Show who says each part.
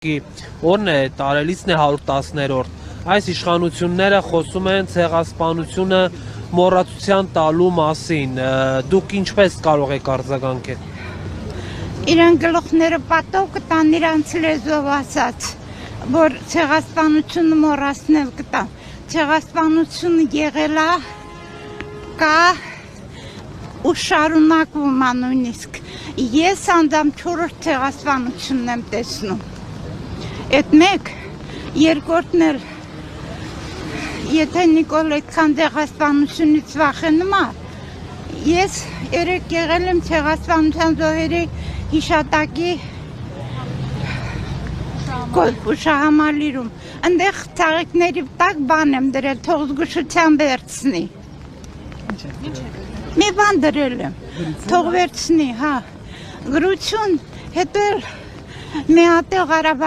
Speaker 1: ուղղակի օրն է տարելիցն է 110-րդ։ Այս իշխանությունները խոսում են ցեղասպանությունը մոռացության տալու մասին։ Դուք ինչպես կարող եք արձագանքել։
Speaker 2: Իրեն գլուխները պատով կտան իրանց լեզվով ասած, որ ցեղասպանությունը մոռացնել կտան։ Ցեղասպանությունը եղել է, կա ու շարունակվում է նույնիսկ։ Ես անձամբ 4-րդ ցեղասպանությունն եմ տեսնում։ Այդ մեկ, երկրորդն էլ, եթե Նիկոլ այդքան ցեղասպանությունից վախենում է, ես երեք եղել եմ ցեղասպանության զոհերի հիշատակի ուշահամալիրում, ընդեղ ծաղիկների տակ բան եմ դրել, թող զգուշության վերցնի։ Մի բան դրել եմ, թող վերցնի, հա, գրություն, հետո մի հատ Ղարաբաղ